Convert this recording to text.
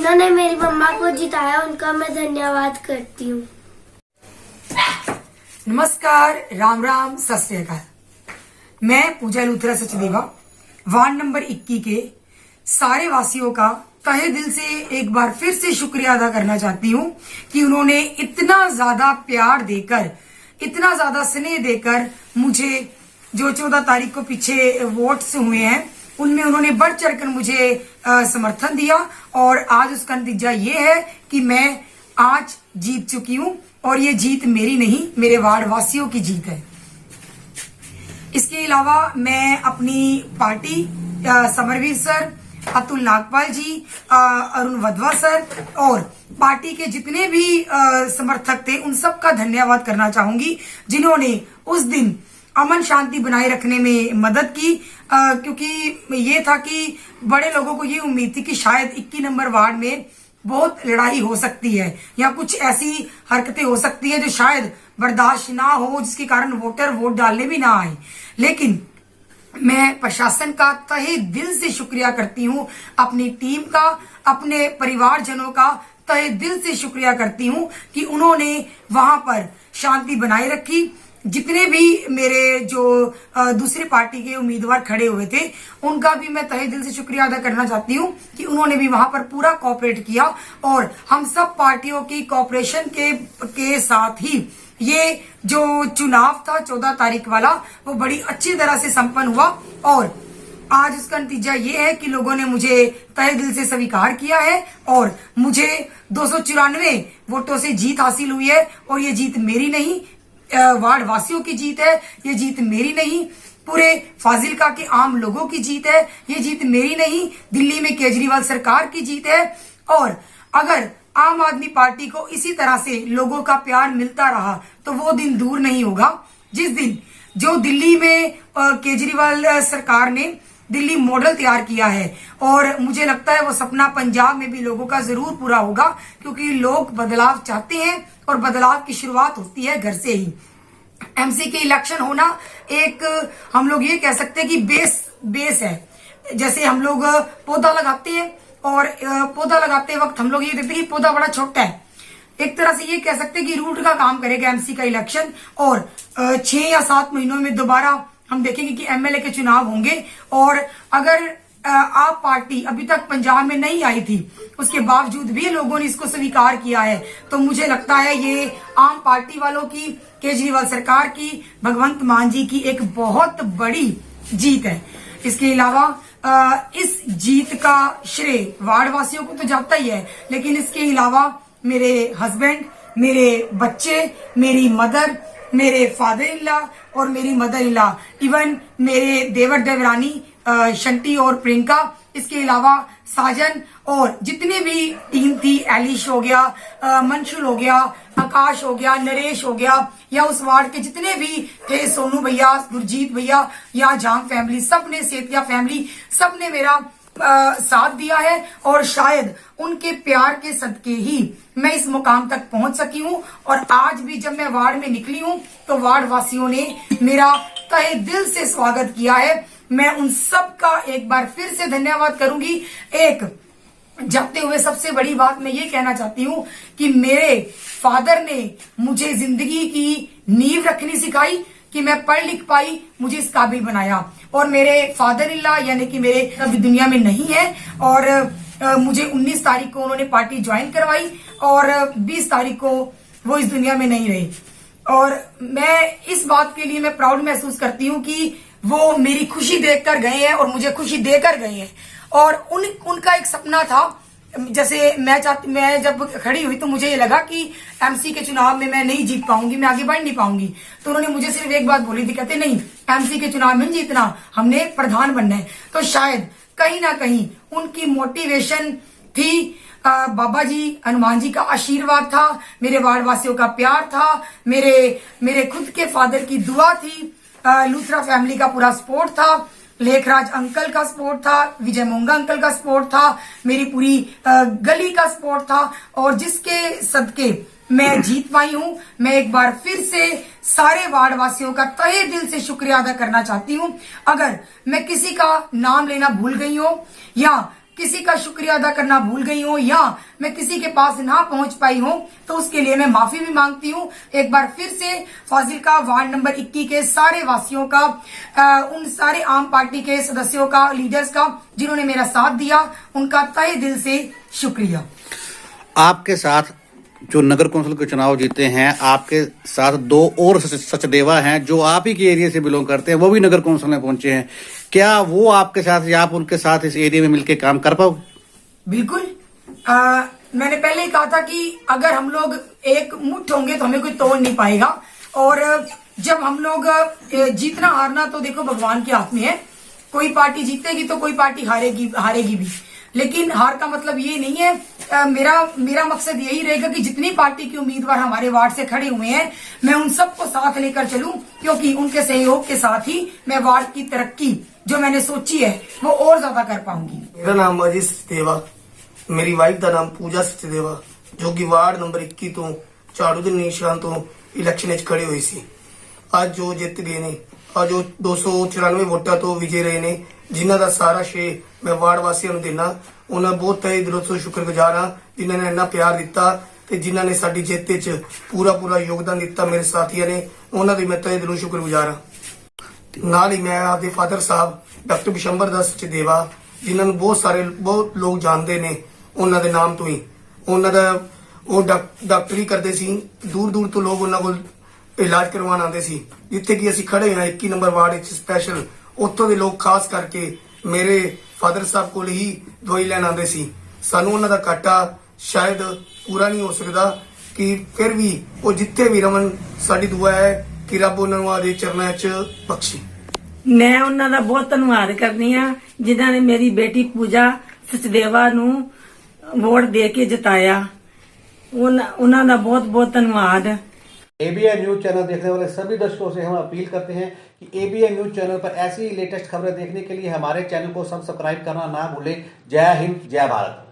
जिन्होंने मेरी मम्मा को जिताया उनका मैं धन्यवाद करती हूँ। नमस्कार, राम राम, सत श्री अकाल। मैं पूजा लूथरा सचदेवा वार्ड नंबर 21 के सारे वासियों का तहे दिल से एक बार फिर से शुक्रिया अदा करना चाहती हूँ कि उन्होंने इतना ज्यादा प्यार देकर, इतना ज्यादा स्नेह देकर मुझे जो 14 तारीख को पीछे वोट्स हुए हैं उनमें उन्होंने बढ़ चढ़कर मुझे समर्थन दिया और आज उसका नतीजा ये है कि मैं आज जीत चुकी हूँ और ये जीत मेरी नहीं, मेरे वार्ड वासियों की जीत है। इसके अलावा मैं अपनी पार्टी समरवीर सर, अतुल नागपाल जी, अरुण वधवा सर और पार्टी के जितने भी समर्थक थे उन सब का धन्यवाद करना चाहूंगी जिन्होंने उस दिन अमन शांति बनाए रखने में मदद की, क्योंकि ये था कि बड़े लोगों को ये उम्मीद थी कि शायद 21 नंबर वार्ड में बहुत लड़ाई हो सकती है या कुछ ऐसी हरकतें हो सकती है जो शायद बर्दाश्त ना हो, जिसके कारण वोटर वोट डालने भी ना आए। लेकिन मैं प्रशासन का तहे दिल से शुक्रिया करती हूँ, अपनी टीम का, अपने परिवारजनों का तहे दिल से शुक्रिया करती हूँ कि उन्होंने वहां पर शांति बनाए रखी। जितने भी मेरे जो दूसरी पार्टी के उम्मीदवार खड़े हुए थे उनका भी मैं तहे दिल से शुक्रिया अदा करना चाहती हूँ कि उन्होंने भी वहां पर पूरा कोऑपरेट किया और हम सब पार्टियों की कोऑपरेशन के साथ ही ये जो चुनाव था 14 तारीख वाला वो बड़ी अच्छी तरह से संपन्न हुआ और आज उसका नतीजा ये है कि लोगों ने मुझे तहे दिल से स्वीकार किया है और मुझे 294 वोटों से जीत हासिल हुई है और ये जीत मेरी नहीं, वार्ड वासियों की जीत है। ये जीत मेरी नहीं, पूरे फाजिलका के आम लोगों की जीत है। ये जीत मेरी नहीं, दिल्ली में केजरीवाल सरकार की जीत है। और अगर आम आदमी पार्टी को इसी तरह से लोगों का प्यार मिलता रहा तो वो दिन दूर नहीं होगा जिस दिन जो दिल्ली में केजरीवाल सरकार ने दिल्ली मॉडल तैयार किया है और मुझे लगता है वो सपना पंजाब में भी लोगों का जरूर पूरा होगा, क्योंकि लोग बदलाव चाहते हैं और बदलाव की शुरुआत होती है घर से ही। एमसी के इलेक्शन होना एक, हम लोग ये कह सकते हैं कि बेस है। जैसे हम लोग पौधा लगाते हैं और पौधा लगाते वक्त हम लोग ये देखते हैं कि पौधा बड़ा छोटा है, एक तरह से ये कह सकते हैं कि रूट का काम करेगा एमसी का इलेक्शन। और 6 या 7 महीनों में दोबारा हम देखेंगे कि एमएलए के चुनाव होंगे और अगर आप पार्टी अभी तक पंजाब में नहीं आई थी उसके बावजूद भी लोगों ने इसको स्वीकार किया है, तो मुझे लगता है ये आम पार्टी वालों की, केजरीवाल सरकार की, भगवंत मान जी की एक बहुत बड़ी जीत है। इसके अलावा इस जीत का श्रेय वार्ड वासियों को तो जाता ही है, लेकिन इसके अलावा मेरे हस्बैंड, मेरे बच्चे, मेरी मदर, मेरे फादर इन लॉ और मेरी मदर इन लॉ, इवन मेरे देवर देवरानी शंटी और प्रियंका, इसके अलावा साजन और जितने भी टीम थी, एलिश हो गया, मंशुल हो गया, आकाश हो गया, नरेश हो गया, या उस वार्ड के जितने भी थे, सोनू भैया, गुरजीत भैया, या जांग फैमिली, सबने, सेतिया फैमिली, सबने मेरा साथ दिया है और शायद उनके प्यार के सदके ही मैं इस मुकाम तक पहुंच सकी हूं। और आज भी जब मैं वार्ड में निकली हूं तो वार्ड वासियों ने मेरा तहे दिल से स्वागत किया है। मैं उन सब का एक बार फिर से धन्यवाद करूंगी। एक जाते हुए सबसे बड़ी बात मैं ये कहना चाहती हूँ कि मेरे फादर ने मुझे जिंदगी की नींव रखनी सिखाई कि मैं पढ़ लिख पाई, मुझे इस काबिल बनाया। और मेरे फादर इन लॉ यानी कि मेरे अभी दुनिया में नहीं है और मुझे 19 तारीख को उन्होंने पार्टी ज्वाइन करवाई और 20 तारीख को वो इस दुनिया में नहीं रहे। और मैं इस बात के लिए मैं प्राउड महसूस करती हूँ कि वो मेरी खुशी देखकर गए हैं और मुझे खुशी देकर गए हैं। और उनका एक सपना था, जैसे मैं जब खड़ी हुई तो मुझे ये लगा कि एमसी के चुनाव में मैं नहीं जीत पाऊंगी, मैं आगे बढ़ नहीं पाऊंगी, तो उन्होंने मुझे सिर्फ एक बात बोली थी, कहते नहीं एमसी के चुनाव में नहीं जीतना, हमने प्रधान बनना है। तो शायद कहीं ना कहीं उनकी मोटिवेशन थी, बाबा जी हनुमान जी का आशीर्वाद था, मेरे वार्ड वासियों का प्यार था, मेरे खुद के फादर की दुआ थी, लूथरा फैमिली का पूरा सपोर्ट था, लेखराज अंकल का सपोर्ट था, विजय मोंगा अंकल का सपोर्ट था, मेरी पूरी गली का सपोर्ट था और जिसके सदके मैं जीत पाई हूं। मैं एक बार फिर से सारे वार्ड वासियों का तहे दिल से शुक्रिया अदा करना चाहती हूं। अगर मैं किसी का नाम लेना भूल गई हूं या किसी का शुक्रिया अदा करना भूल गई हूँ या मैं किसी के पास ना पहुंच पाई हूँ तो उसके लिए मैं माफी भी मांगती हूँ। एक बार फिर से फाजिल्का वार्ड नंबर 21 के सारे वासियों का, उन सारे आम पार्टी के सदस्यों का, लीडर्स का जिन्होंने मेरा साथ दिया, उनका तहे दिल से शुक्रिया। आपके साथ जो नगर कौंसिल के चुनाव जीते हैं, आपके साथ दो और सचदेवा हैं जो आप ही के एरिया से बिलोंग करते हैं, वो भी नगर कौंसिल में पहुंचे हैं। क्या वो आपके साथ या आप उनके साथ इस एरिया में मिलकर काम कर पाओगे? बिल्कुल। मैंने पहले ही कहा था कि अगर हम लोग एक मुट्ठ होंगे तो हमें कोई तोड़ नहीं पाएगा। और जब हम लोग जीतना हारना तो देखो भगवान के हाथ में है। कोई पार्टी जीतेगी तो कोई पार्टी हारेगी भी, लेकिन हार का मतलब ये नहीं है। मेरा मकसद यही रहेगा कि जितनी पार्टी के उम्मीदवार हमारे वार्ड से खड़े हुए हैं, मैं उन सबको साथ लेकर चलूं, क्योंकि उनके सहयोग के साथ ही मैं वार्ड की तरक्की जो मैंने सोची है वो और ज्यादा कर पाऊंगी। मेरा नाम अजय सचदेवा, मेरी वाइफ का नाम पूजा सचदेवा, जो कि वार्ड नंबर 21 ਤੋਂ ਝਾੜੂ ਦੇ ਨਿਸ਼ਾਨ ਤੋਂ ਇਲੈਕਸ਼ਨ ਵਿੱਚ ਖੜੇ ਹੋਈ ਸੀ। ਅੱਜ ਜੋ ਜਿੱਤ ਗਏ ਨੇ, ਅੱਜ ਉਹ 294 ਵੋਟਾਂ ਤੋਂ ਵਿਜੇ ਰਹੇ ਨੇ, ਜਿਨ੍ਹਾਂ ਦਾ ਸਾਰਾ ਸ਼ੇ ਮੈਂ ਵਾਰਡ ਵਾਸੀਆਂ ਨੂੰ ਦੇਣਾ। ਉਹਨਾਂ ਬਹੁਤ ਤਹਿ ਦਿਲੋਂ ਤੋਂ ਸ਼ੁਕਰਗੁਜ਼ਾਰ ਹਾਂ ਜਿਨ੍ਹਾਂ ਨੇ ਇੰਨਾ ਪਿਆਰ ਦਿੱਤਾ ਤੇ ਜਿਨ੍ਹਾਂ ਨੇ ਸਾਡੀ ਜਿੱਤ ਵਿੱਚ ਪੂਰਾ ਯੋਗਦਾਨ ਦਿੱਤਾ। ਮੇਰੇ ਸਾਥੀਆਂ ਨੇ, ਉਹਨਾਂ ਦੀ ਮੈਂ ਤਹਿ ਦਿਲੋਂ ਸ਼ੁਕਰਗੁਜ਼ਾਰ ਹਾਂ। ਨਾਲ ਹੀ ਮੈਂ ਆਪਦੇ ਫਾਦਰ ਸਾਹਿਬ ਡਾਕਟਰ ਬਿਸ਼ੰਬਰ ਦਾਸ ਸਚਦੇਵਾ, ਜਿਨ੍ਹਾਂ ਨੂੰ ਬਹੁਤ ਲੋਕ ਜਾਣਦੇ ਨੇ ਉਹਨਾਂ ਦੇ ਨਾਮ ਤੋਂ ਹੀ। ਉਹਨਾਂ ਦਾ ਉਹ ਡਾਕਟਰੀ ਕਰਦੇ ਸੀ, ਦੂਰ ਤੋਂ ਲੋਕ ਉਹਨਾਂ ਕੋਲ ਇਲਾਜ ਕਰਵਾਉਣ ਆਉਂਦੇ ਸੀ। ਜਿੱਥੇ ਕਿ ਅਸੀਂ ਖੜੇ ਹਾਂ 21 ਨੰਬਰ ਵਾਰਡ ਵਿੱਚ ਸਪੈਸ਼ਲ, ਉੱਥੋਂ ਦੇ ਲੋਕ ਖਾਸ ਕਰਕੇ ਮੇਰੇ ਫਾਦਰ ਸਾਹਿਬ ਕੋਲ ਹੀ ਦਵਾਈ ਲੈਣ ਆਉਂਦੇ ਸੀ। ਸਾਨੂੰ ਉਹਨਾਂ ਦਾ ਘਾਟਾ ਸ਼ਾਇਦ ਪੂਰਾ ਨਹੀਂ ਹੋ ਸਕਦਾ ਕਿ ਫਿਰ ਵੀ ਉਹ ਜਿੱਥੇ ਵੀ ਰਮਨ, ਸਾਡੀ ਦੁਆ ਹੈ ਕਿ ਰੱਬ ਉਹਨਾਂ ਨੂੰ ਆਦੇ ਚਰਨਾਂ 'ਚ ਬਖਸ਼ੇ। ਮੈਂ ਉਹਨਾਂ ਦਾ ਬਹੁਤ ਧੰਨਵਾਦ ਕਰਦੀ ਆ ਜਿਨ੍ਹਾਂ ਨੇ ਮੇਰੀ ਬੇਟੀ ਪੂਜਾ ਸਚਦੇਵਾ ਨੂੰ ਵੋਟ ਦੇ ਕੇ ਜਿਤਾਇਆ। ਉਹਨਾਂ ਦਾ बहुत ਧੰਨਵਾਦ। एबीएन न्यूज चैनल देखने वाले सभी दर्शकों से हम अपील करते हैं कि एबीएन न्यूज चैनल पर ऐसी लेटेस्ट खबरें देखने के लिए हमारे चैनल को सब्सक्राइब करना ना भूलें। जय हिंद, जय भारत।